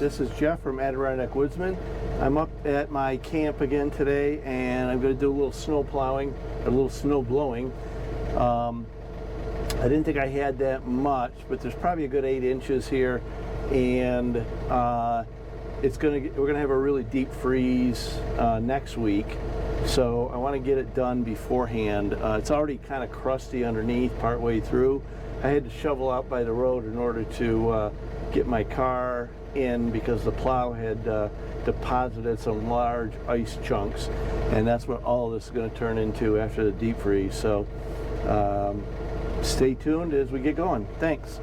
This is Jeff from Adirondack Woodsman. I'm up at my camp again today, and I'm going to do a little snow plowing, a little snow blowing. I didn't think I had that much, but there's probably a good 8 inches here, and we're going to have a really deep freeze next week. So I want to get it done beforehand. It's already kind of crusty underneath partway through. I had to shovel out by the road in order to get my car in because the plow had deposited some large ice chunks, and that's what all of this is going to turn into after the deep freeze. So stay tuned as we get going. Thanks.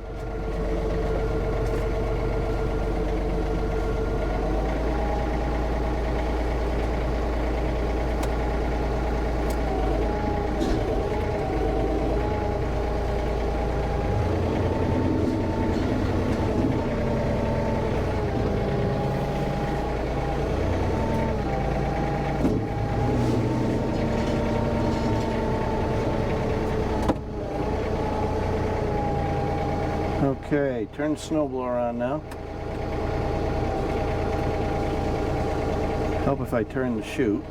Okay, turn the snowblower on now. Help if I turn the chute.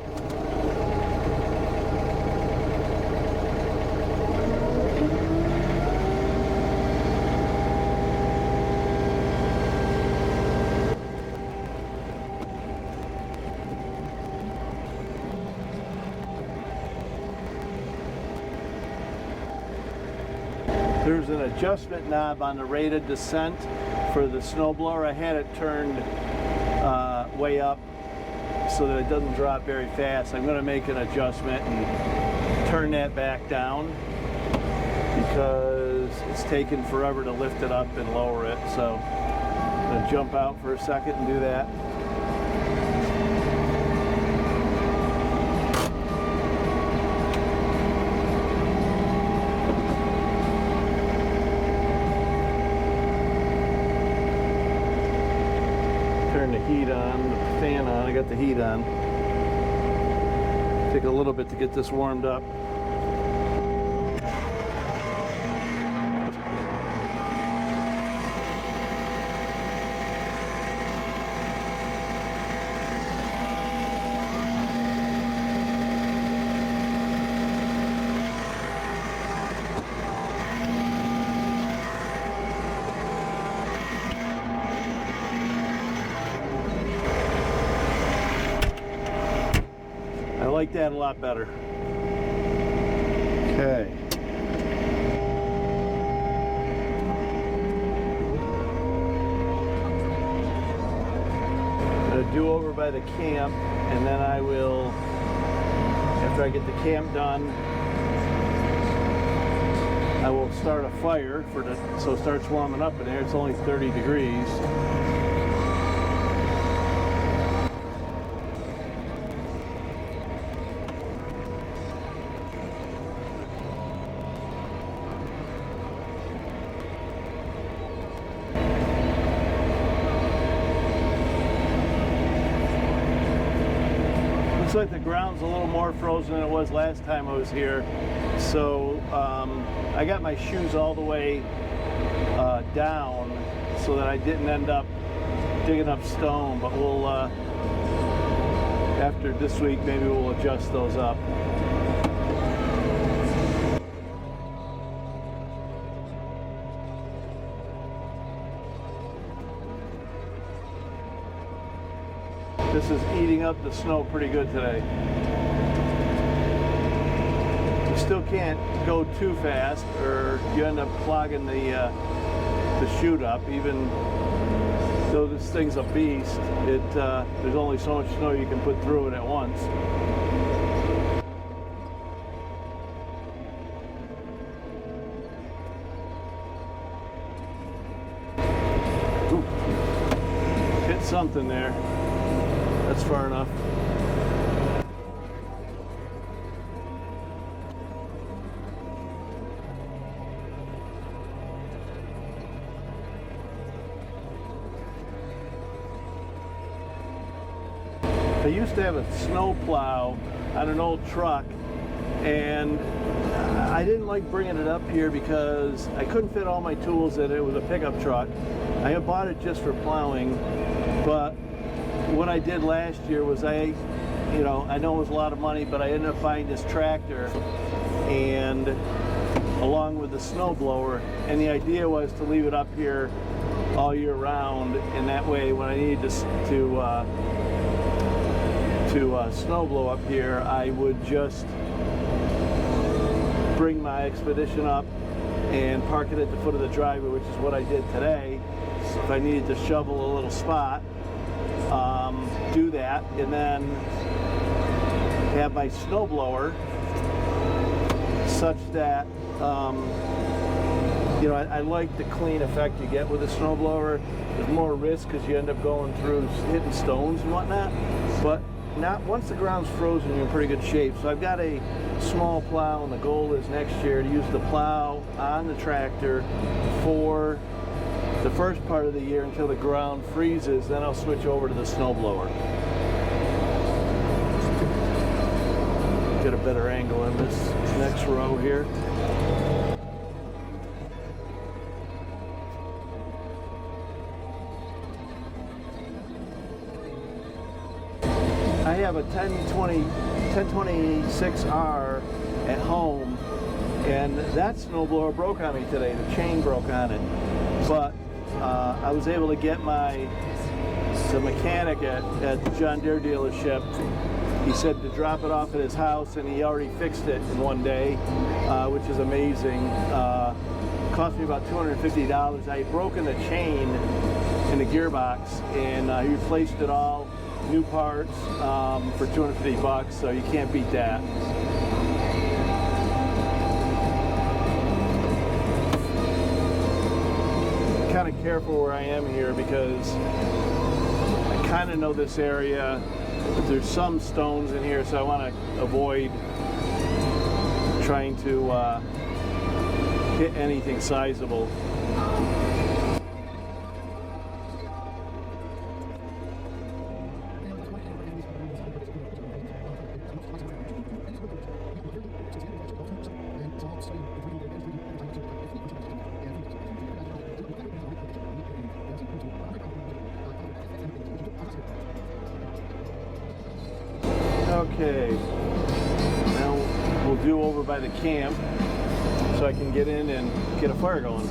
There's an adjustment knob on the rated descent for the snowblower. I had it turned way up so that it doesn't drop very fast. I'm going to make an adjustment and turn that back down because it's taken forever to lift it up and lower it. So I'm going to jump out for a second and do that. Turn the heat on, the fan on. I got the heat on. Take a little bit to get this warmed up. I like that a lot better. Okay. I'm going to do over by the camp, and then I will, after I get the camp done, I will start a fire so it starts warming up in there. It's only 30 degrees. Looks like the ground's a little more frozen than it was last time I was here. So I got my shoes all the way down so that I didn't end up digging up stone, but we'll, after this week, maybe we'll adjust those up. This is eating up the snow pretty good today. You still can't go too fast or you end up clogging the chute up. Even though this thing's a beast, there's only so much snow you can put through it at once. Ooh. Hit something there. That's far enough. I used to have a snow plow on an old truck, and I didn't like bringing it up here because I couldn't fit all my tools in it. It was a pickup truck. I had bought it just for plowing, But what I did last year was I know it was a lot of money, but I ended up buying this tractor and along with the snowblower, and the idea was to leave it up here all year round, and that way when I needed to snow blow up here, I would just bring my Expedition up and park it at the foot of the driveway, which is what I did today. If I needed to shovel a little spot, do that, and then have my snowblower such that I like the clean effect you get with a snowblower. There's more risk because you end up going through hitting stones and whatnot, but not once the ground's frozen, you're in pretty good shape. So I've got a small plow, and the goal is next year to use the plow on the tractor for the first part of the year until the ground freezes. Then I'll switch over to the snowblower. Get a better angle in this next row here. I have a 1026R at home, and that snowblower broke on me today. The chain broke on it, but I was able to get the mechanic at the John Deere dealership. He said to drop it off at his house, and he already fixed it in one day, which is amazing. Cost me about $250. I had broken the chain in the gearbox, and he replaced it all, new parts, for $250, so you can't beat that. Kind of careful where I am here because I kind of know this area. There's some stones in here, so I want to avoid trying to hit anything sizable. Okay, now we'll do over by the camp so I can get in and get a fire going.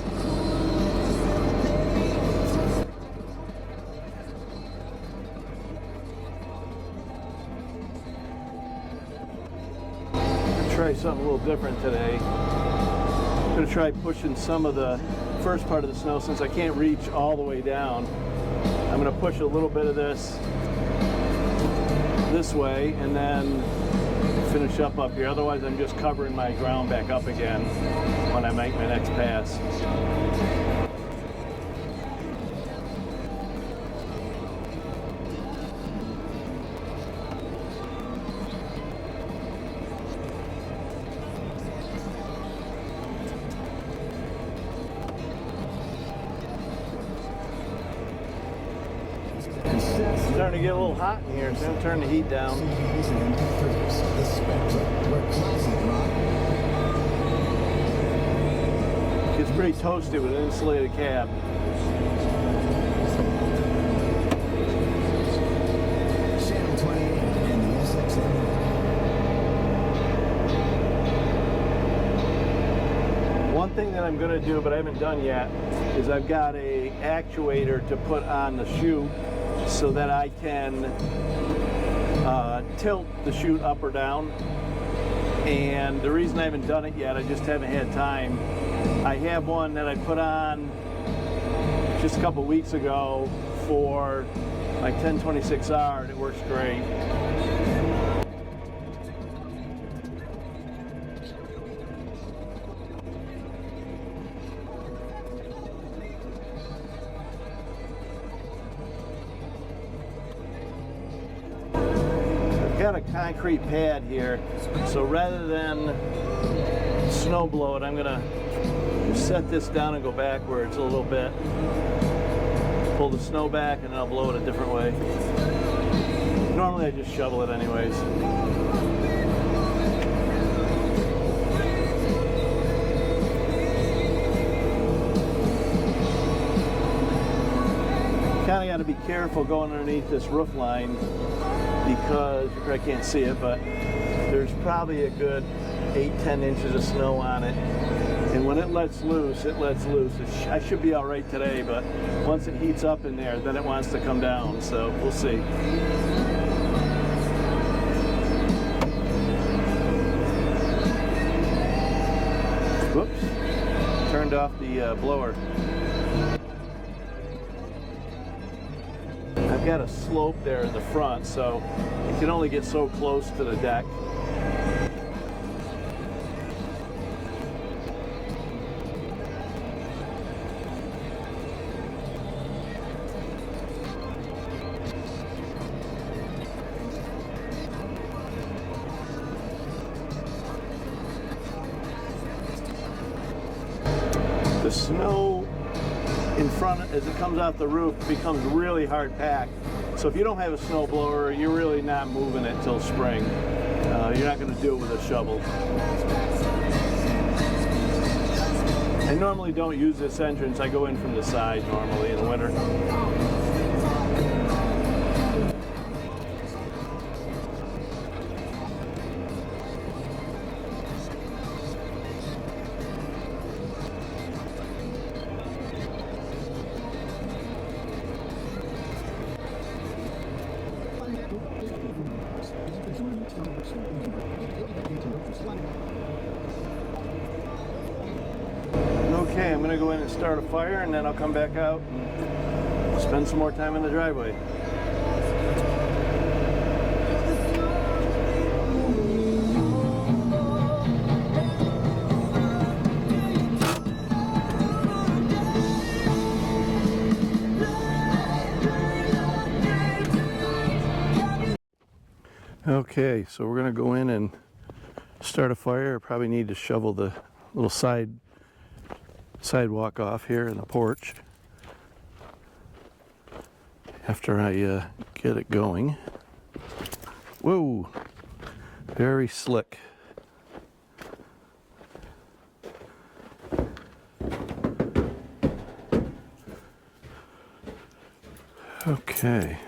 I'll try something a little different today. I'm going to try pushing some of the first part of the snow since I can't reach all the way down. I'm going to push a little bit of this way and then finish up here. Otherwise I'm just covering my ground back up again when I make my next pass. It's starting to get a little hot in here, so I'm going to turn the heat down. It's pretty toasty with an insulated cab. One thing that I'm going to do, but I haven't done yet, is I've got a actuator to put on the chute so that I can tilt the chute up or down. And the reason I haven't done it yet, I just haven't had time. I have one that I put on just a couple weeks ago for my 1026R, and it works great. Got a concrete pad here, so rather than snow blow it, I'm gonna set this down and go backwards a little bit, pull the snow back, and then I'll blow it a different way. Normally I just shovel it anyways. Kind kind of got to be careful going underneath this roof line because you probably can't see it, but there's probably a good 8-10 inches of snow on it. And when it lets loose, it lets loose. I should be all right today, but once it heats up in there, then it wants to come down, so we'll see. Whoops, turned off the blower. I've got a slope there in the front, so it can only get so close to the deck. The snow in front, as it comes off the roof, becomes really hard packed. So if you don't have a snow blower, you're really not moving it till spring. You're not going to do it with a shovel. I normally don't use this entrance. I go in from the side normally in the winter. Okay, I'm going to go in and start a fire, and then I'll come back out and spend some more time in the driveway. Okay, so we're going to go in and start a fire. I probably need to shovel the little sidewalk off here in the porch after I get it going. Whoa, very slick. Okay.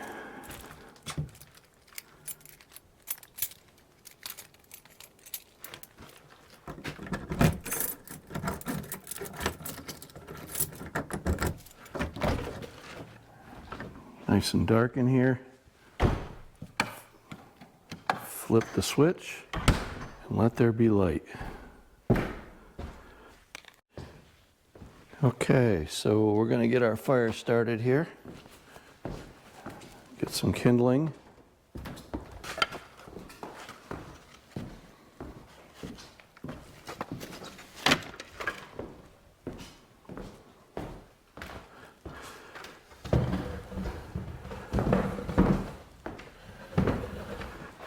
Nice and dark in here. Flip the switch and let there be light. Okay, so we're going to get our fire started here. Get some kindling.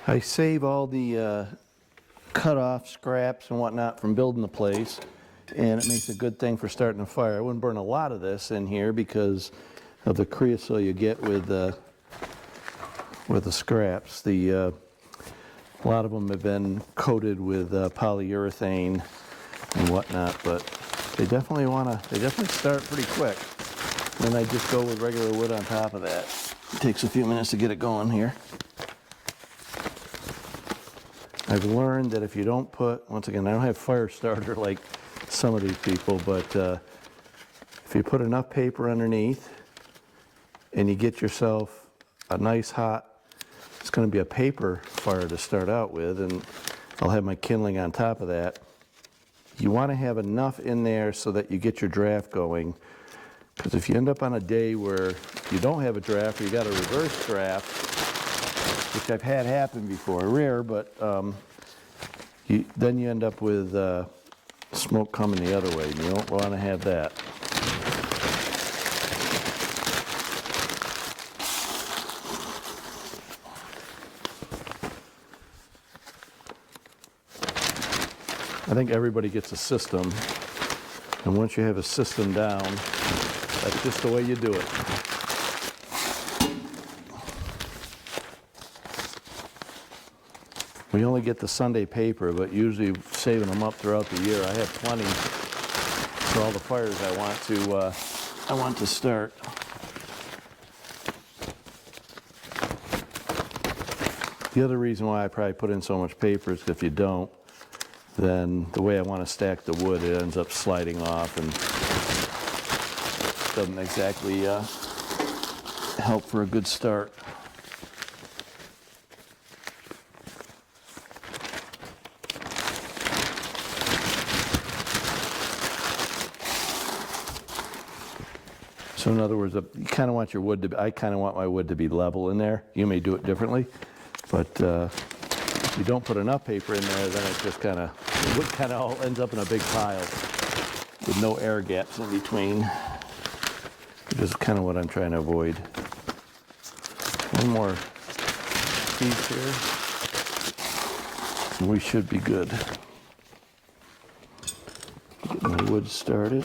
I save all the cut-off scraps and whatnot from building the place, and it makes a good thing for starting a fire. I wouldn't burn a lot of this in here because of the creosote you get with the scraps. A lot of them have been coated with polyurethane and whatnot, but they definitely start pretty quick. Then I just go with regular wood on top of that. It takes a few minutes to get it going here. I've learned that if you don't put, once again, I don't have fire starter like some of these people, but if you put enough paper underneath and you get yourself a nice hot, it's going to be a paper fire to start out with, and I'll have my kindling on top of that. You want to have enough in there so that you get your draft going, because if you end up on a day where you don't have a draft or you got a reverse draft, which I've had happen before, rare, but then you end up with smoke coming the other way, and you don't want to have that. I think everybody gets a system, and once you have a system down, that's just the way you do it. We only get the Sunday paper, but usually saving them up throughout the year. I have plenty for all the fires I want to start. The other reason why I probably put in so much paper is if you don't, then the way I want to stack the wood, it ends up sliding off and doesn't exactly help for a good start. So in other words, you kind of want your wood to, I kind of want my wood to be level in there. You may do it differently, but if you don't put enough paper in there, then it just kind of, the wood kind of all ends up in a big pile with no air gaps in between, which is kind of what I'm trying to avoid. One more piece here, and we should be good. Get my wood started.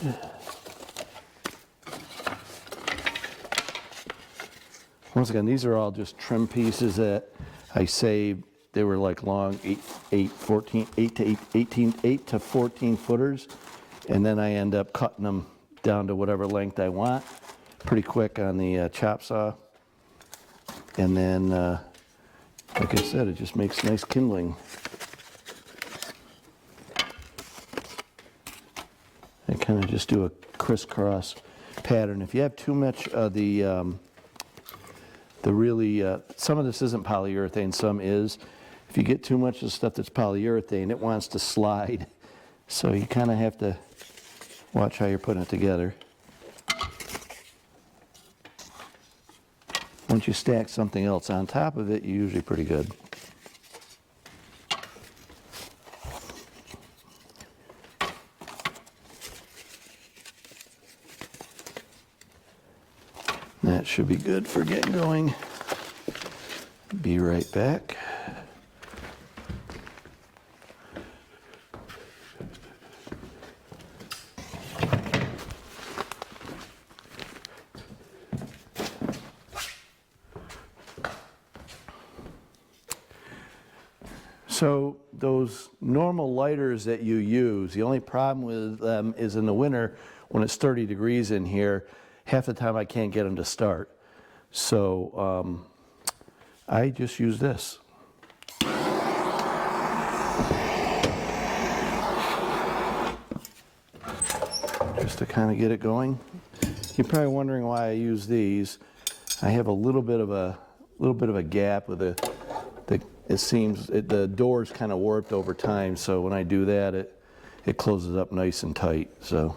Once again, these are all just trim pieces that I saved. They were like long 8 to 14 footers, and then I end up cutting them down to whatever length I want pretty quick on the chop saw. And then, like I said, it just makes nice kindling. I kind of just do a crisscross pattern. If you have too much of the really, some of this isn't polyurethane, some is. If you get too much of the stuff that's polyurethane, it wants to slide. So you kind of have to watch how you're putting it together. Once you stack something else on top of it, you're usually pretty good. That should be good for getting going. Be right back. So those normal lighters that you use, the only problem with them is in the winter when it's 30 degrees in here, half the time I can't get them to start. So I just use this. Just to kind of get it going. You're probably wondering why I use these. I have a little bit of a gap with it seems the door's kind of warped over time, so when I do that, it closes up nice and tight. So.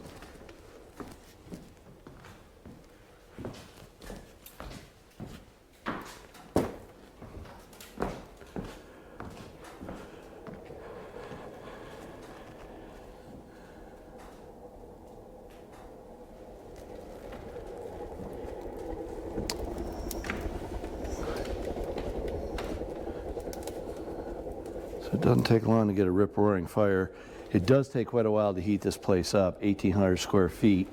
It doesn't take long to get a rip-roaring fire. It does take quite a while to heat this place up, 1,800 square feet.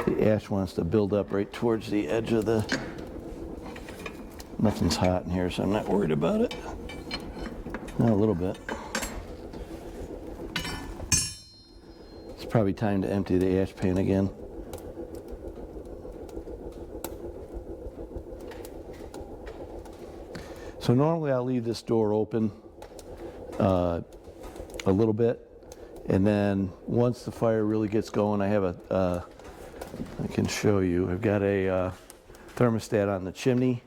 The ash wants to build up right towards the edge of the... Nothing's hot in here, so I'm not worried about it. Not a little bit. It's probably time to empty the ash pan again. So normally I'll leave this door open a little bit, and then once the fire really gets going, I have I can show you, I've got a thermostat on the chimney,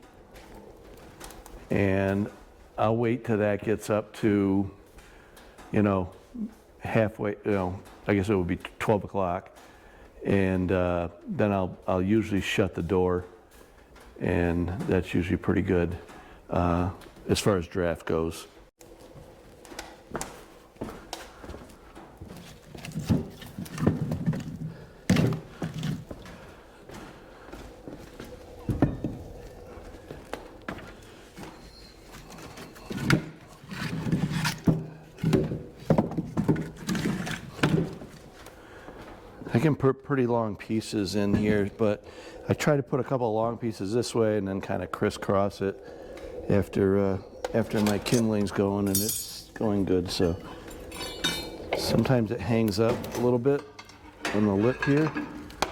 and I'll wait till that gets up to, halfway, I guess it would be 12 o'clock, and then I'll usually shut the door, and that's usually pretty good. As far as draft goes. I can put pretty long pieces in here, but I try to put a couple of long pieces this way and then kind of crisscross it after my kindling's going, and it's going good. So sometimes it hangs up a little bit on the lip here,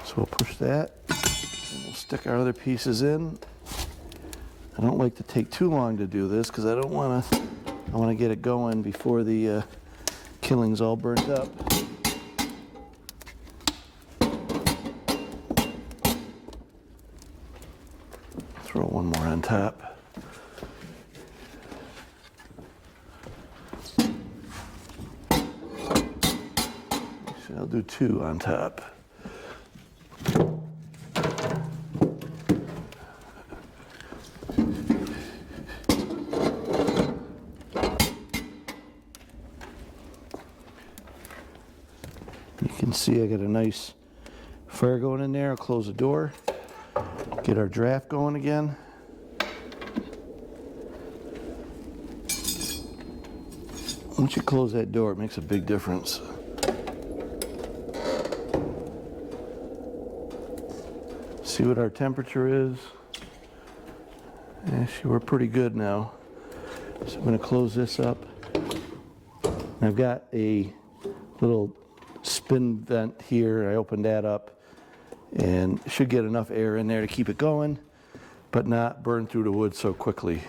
so we'll push that and we'll stick our other pieces in. I don't like to take too long to do this because I want to get it going before the killing's all burnt up. Throw one more on top. Actually, I'll do two on top. You can see I got a nice fire going in there. I'll close the door, get our draft going again. Once you close that door, it makes a big difference. See what our temperature is. Actually, we're pretty good now. So I'm going to close this up. I've got a little spin vent here. I opened that up and should get enough air in there to keep it going, but not burn through the wood so quickly.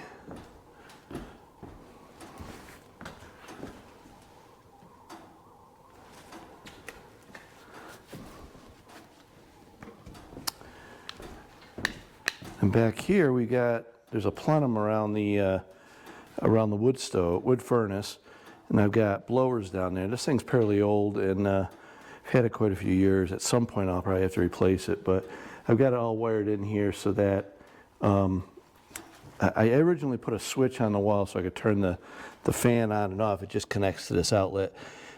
And back here there's a plenum around the wood furnace, and I've got blowers down there. This thing's fairly old, and I've had it quite a few years. At some point I'll probably have to replace it, but I've got it all wired in here so that I originally put a switch on the wall so I could turn the fan on and off. It just connects to this outlet.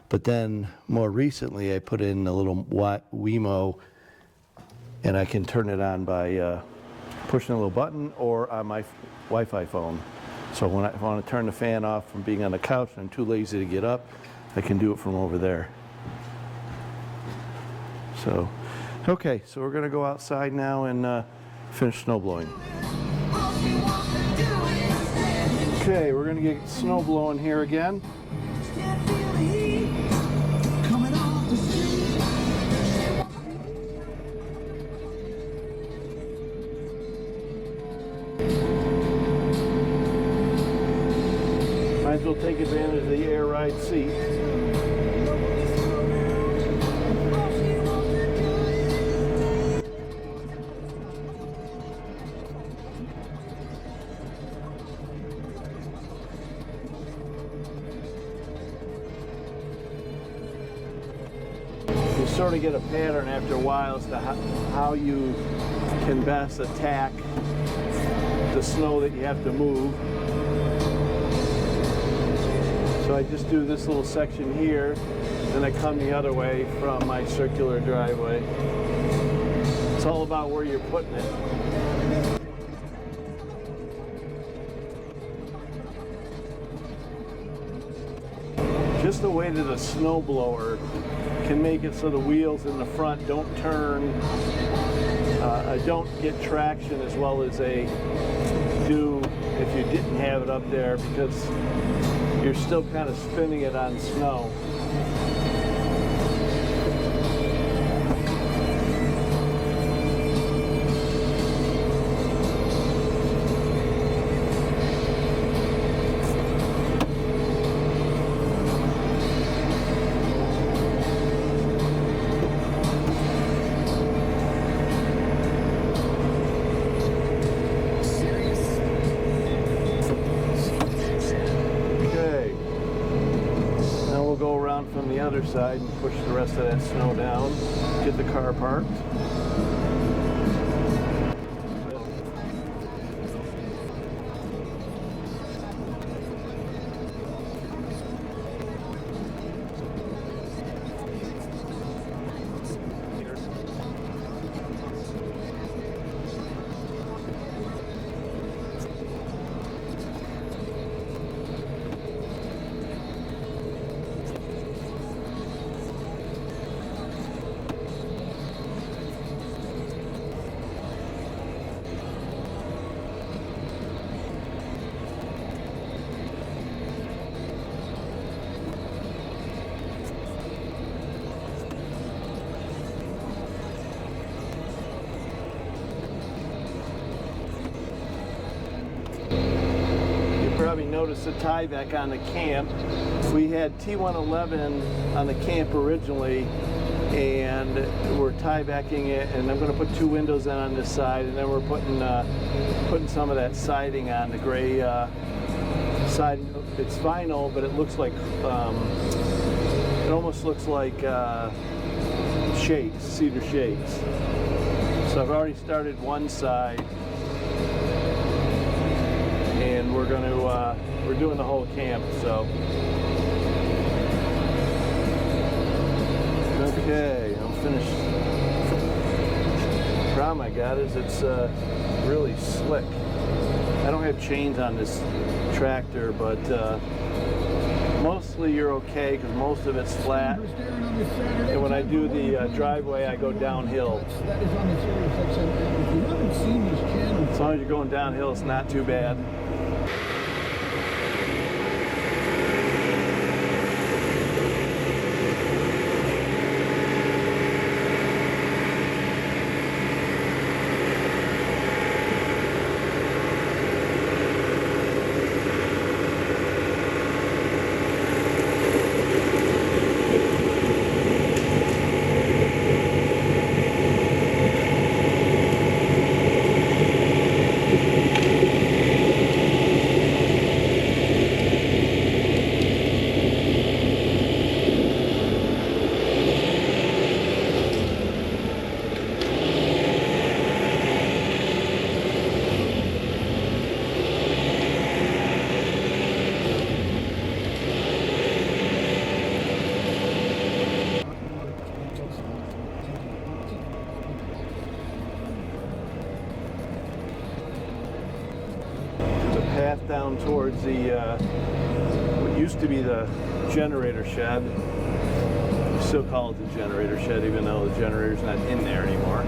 But then more recently I put in a little Wemo, and I can turn it on by pushing a little button or on my Wi-Fi phone. So when I want to turn the fan off from being on the couch and I'm too lazy to get up, I can do it from over there. So, okay, so we're going to go outside now and finish snow blowing. Okay, we're going to get snow blowing here again. Might as well take advantage of the air ride seat. You sort of get a pattern after a while as to how you can best attack the snow that you have to move. So I just do this little section here, then I come the other way from my circular driveway. It's all about where you're putting it. Just the weight of the snowblower can make it so the wheels in the front don't turn, don't get traction as well as they do if you didn't have it up there, because you're still kind of spinning it on snow. From the other side and push the rest of that snow down, get the car parked. probably noticed the tieback on the camp. We had T111 on the camp originally, and we're tiebacking it, and I'm going to put 2 windows in on this side, and then we're putting some of that siding on, the gray siding. It's vinyl, but it looks like it almost looks like shakes, cedar shakes. So I've already started one side, and we're doing the whole camp. So okay, I'm finished. The problem I got is it's really slick. I don't have chains on this tractor, but mostly you're okay because most of it's flat. And when I do the driveway, I go downhill. As long as you're going downhill, it's not too bad. Path down towards the what used to be the generator shed. We still call it the generator shed, even though the generator's not in there anymore.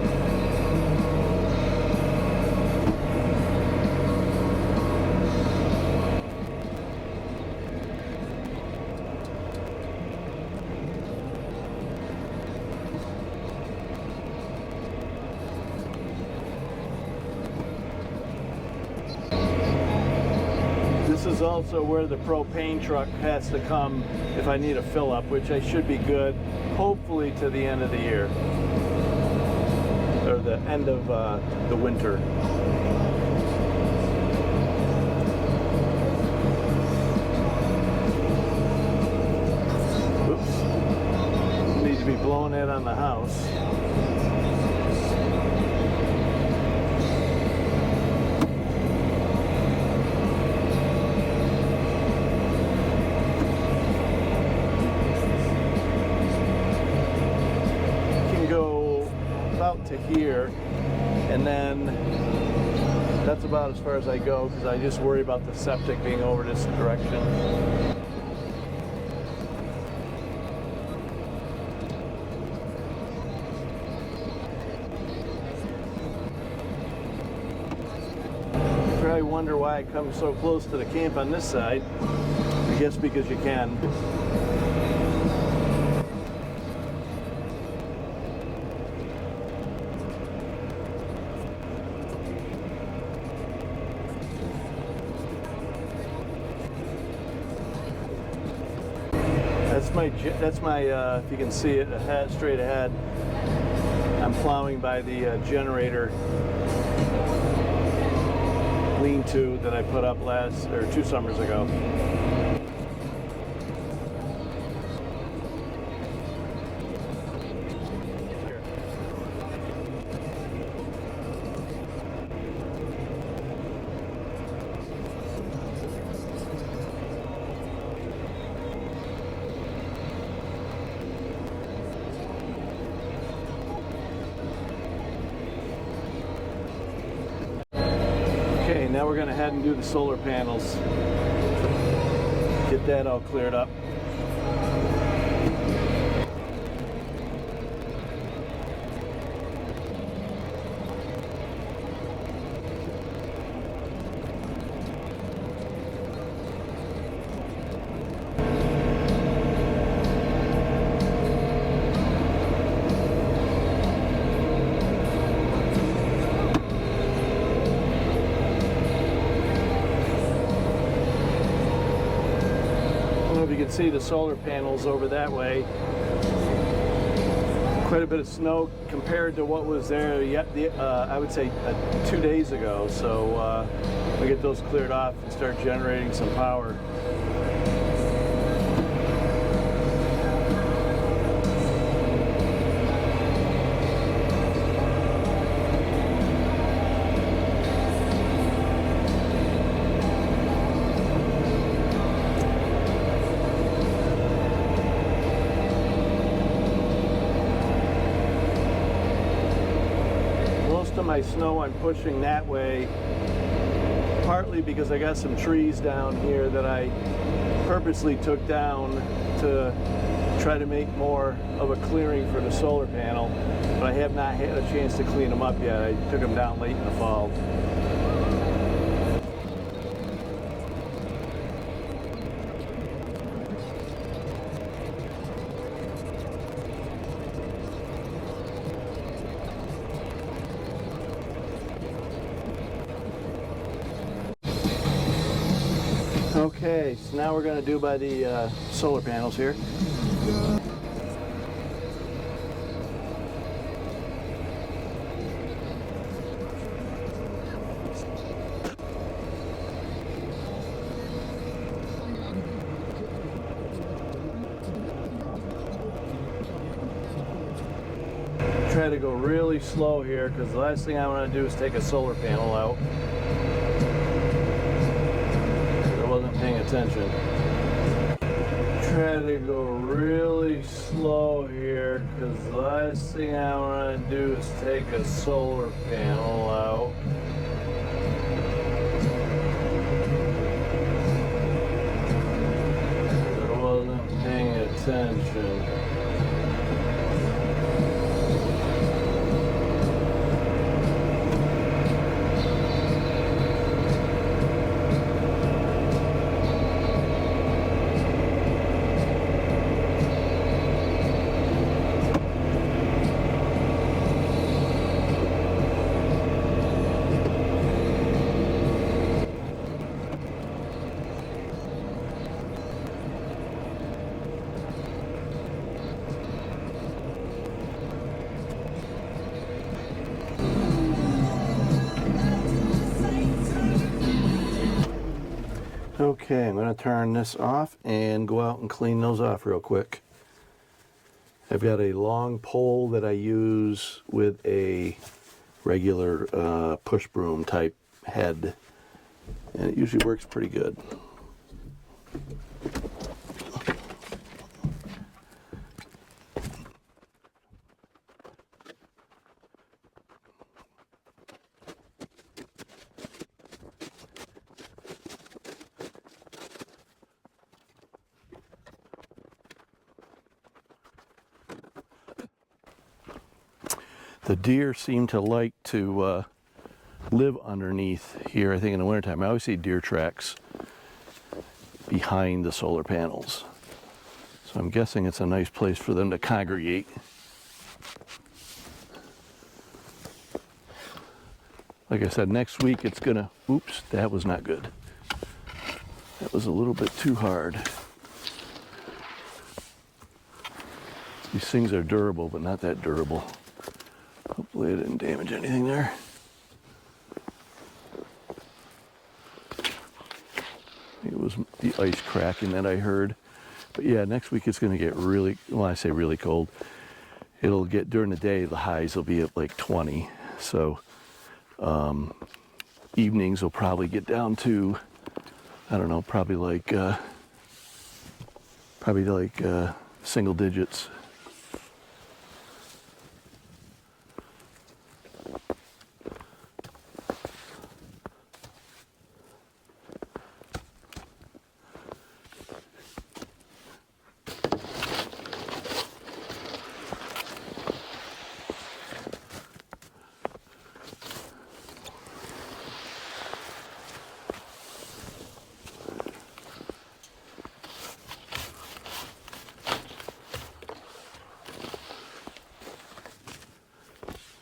This is also where the propane truck has to come if I need a fill up, which I should be good, hopefully to the end of the year, or the end of the winter. Oops. Need to be blowing that on the house. To here, and then that's about as far as I go because I just worry about the septic being over this direction. You probably wonder why I come so close to the camp on this side. I guess because you can. That's my if you can see it ahead, straight ahead. I'm plowing by the generator lean-to that I put up 2 summers ago. Okay, now we're going to head and do the solar panels. Get that all cleared up. if you can see the solar panels over that way. Quite a bit of snow compared to what was there yet I would say 2 days ago. So we get those cleared off and start generating some power. My snow I'm pushing that way, partly because I got some trees down here that I purposely took down to try to make more of a clearing for the solar panel, but I have not had a chance to clean them up yet. I took them down late in the fall. Okay, so now we're going to do by the solar panels here. Try to go really slow here because the last thing I want to do is take a solar panel out. Paying attention. Try to go really slow here because the last thing I want to do is take a solar panel out. I wasn't paying attention. Okay, I'm going to turn this off and go out and clean those off real quick. I've got a long pole that I use with a regular push broom type head, and it usually works pretty good. The deer seem to like to live underneath here, I think, in the wintertime. I always see deer tracks behind the solar panels. So I'm guessing it's a nice place for them to congregate. Like I said, next week it's gonna, oops, that was not good. That was a little bit too hard. These things are durable, but not that durable. Hopefully I didn't damage anything there. It was the ice cracking that I heard. But yeah, next week it's going to get really, well, I say really cold. It'll get, during the day, the highs will be at like 20. So evenings will probably get down to, I don't know, probably like single digits.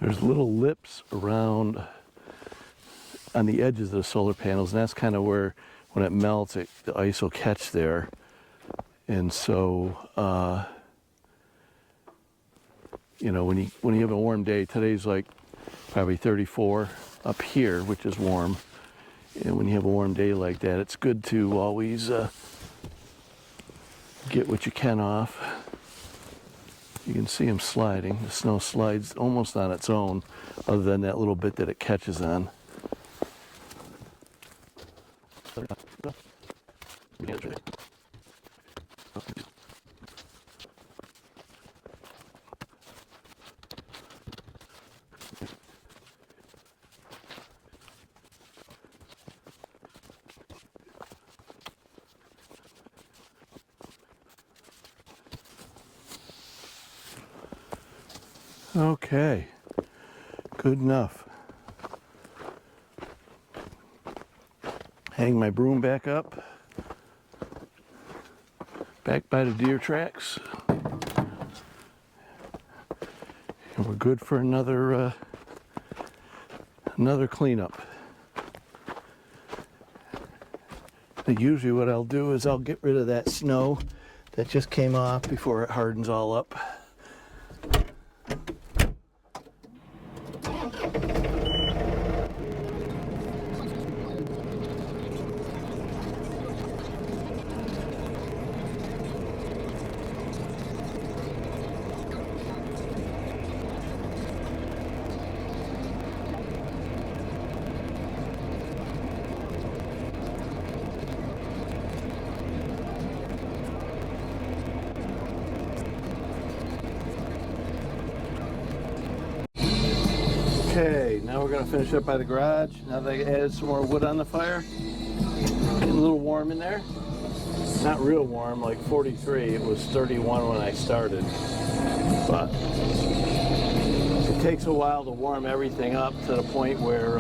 There's little lips around on the edges of the solar panels, and that's kind of where, when it melts, the ice will catch there And so, you know, when you have a warm day, today's like probably 34 up here, which is warm. And when you have a warm day like that, it's good to always get what you can off. You can see them sliding. The snow slides almost on its own, other than that little bit that it catches on. Okay, good enough. Hang my broom back up, back by the deer tracks. And we're good for another cleanup. And usually what I'll do is I'll get rid of that snow that just came off before it hardens all up. Okay, now we're going to finish up by the garage. Now that I added some more wood on the fire. Getting a little warm in there. Not real warm, like 43. It was 31 when I started. But it takes a while to warm everything up to the point where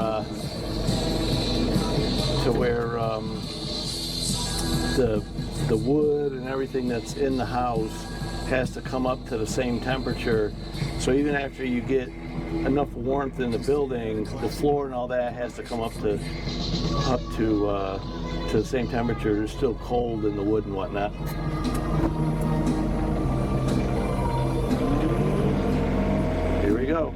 the wood and everything that's in the house has to come up to the same temperature. So even after you get enough warmth in the building, the floor and all that has to come up to the same temperature. It's still cold in the wood and whatnot. Here we go.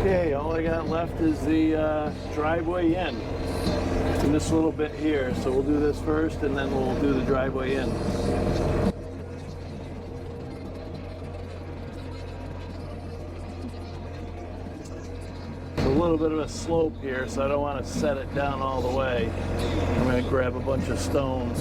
Okay, all I got left is the driveway in. And this little bit here, so we'll do this first and then we'll do the driveway in. It's a little bit of a slope here, so I don't want to set it down all the way. I'm going to grab a bunch of stones.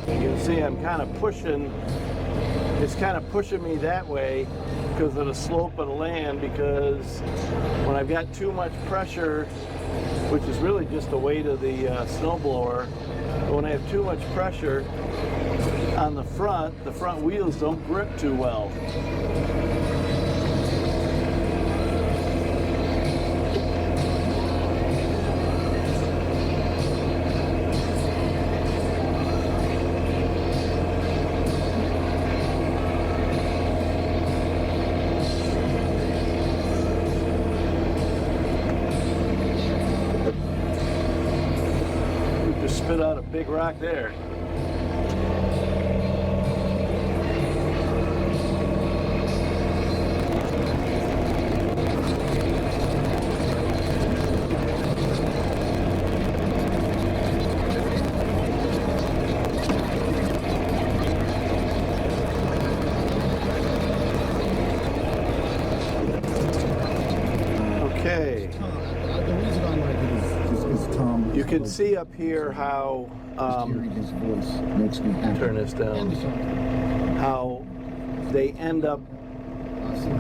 You can see I'm kind of pushing, it's kind of pushing me that way because of the slope of the land, because when I've got too much pressure, which is really just the weight of the snowblower, but when I have too much pressure on the front wheels don't grip too well. Spit out a big rock there. Okay. The reason I like it is can see up here how, turn this down, how they end up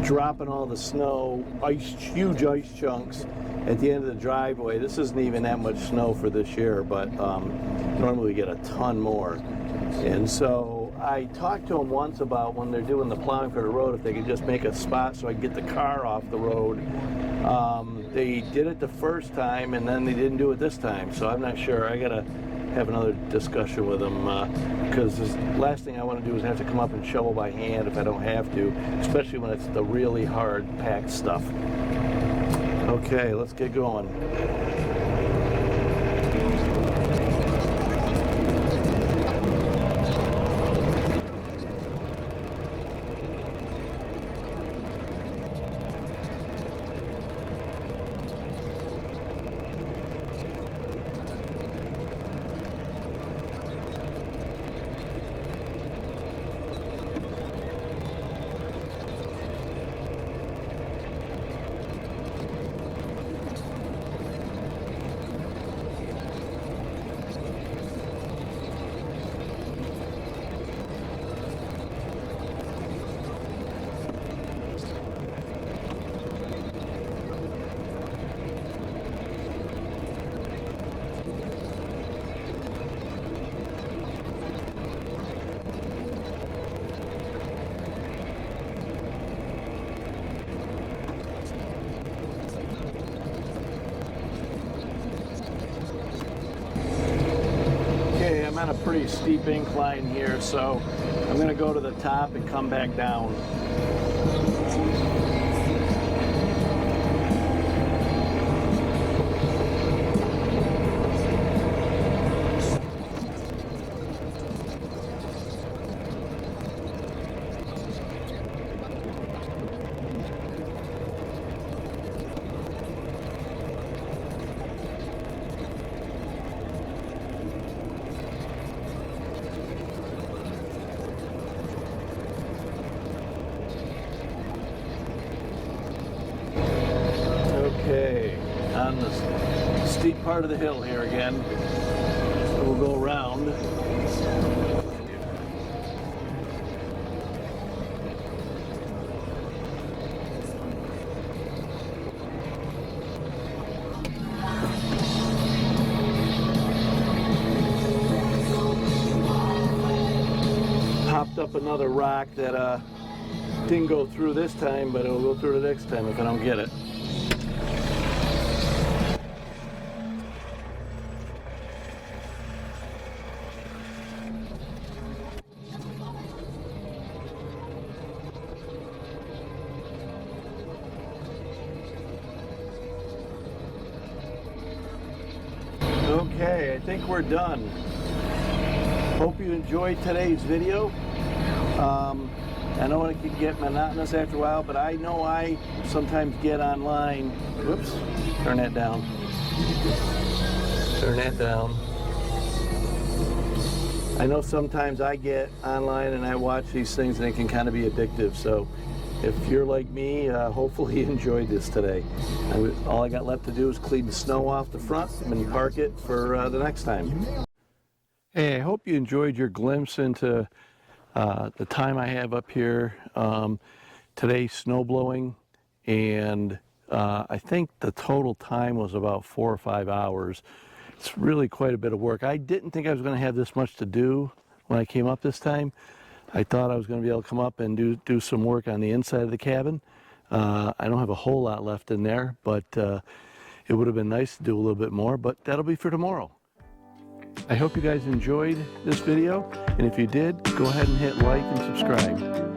dropping all the snow, huge ice chunks at the end of the driveway. This isn't even that much snow for this year, but normally we get a ton more. And so I talked to them once about when they're doing the plowing for the road, if they could just make a spot so I could get the car off the road. They did it the first time and then they didn't do it this time, so I'm not sure. I gotta have another discussion with them because the last thing I want to do is have to come up and shovel by hand if I don't have to, especially when it's the really hard packed stuff. Okay, let's get going. I'm on a pretty steep incline here, so I'm going to go to the top and come back down. Okay, on the steep part of the hill here again. So we'll go around. Popped up another rock that didn't go through this time, but it'll go through the next time if I don't get it. Okay, I think we're done. Hope you enjoyed today's video. I know it can get monotonous after a while, but I know I sometimes get online. Whoops, turn that down. Turn that down. I know sometimes I get online and I watch these things and it can kind of be addictive. So if you're like me, hopefully you enjoyed this today. All I got left to do is clean the snow off the front and park it for the next time. Hey, I hope you enjoyed your glimpse into the time I have up here. Today snow blowing, and I think the total time was about 4 or 5 hours. It's really quite a bit of work. I didn't think I was going to have this much to do when I came up this time. I thought I was going to be able to come up and do some work on the inside of the cabin. I don't have a whole lot left in there, but it would have been nice to do a little bit more, but that'll be for tomorrow. I hope you guys enjoyed this video, and if you did, go ahead and hit like and subscribe.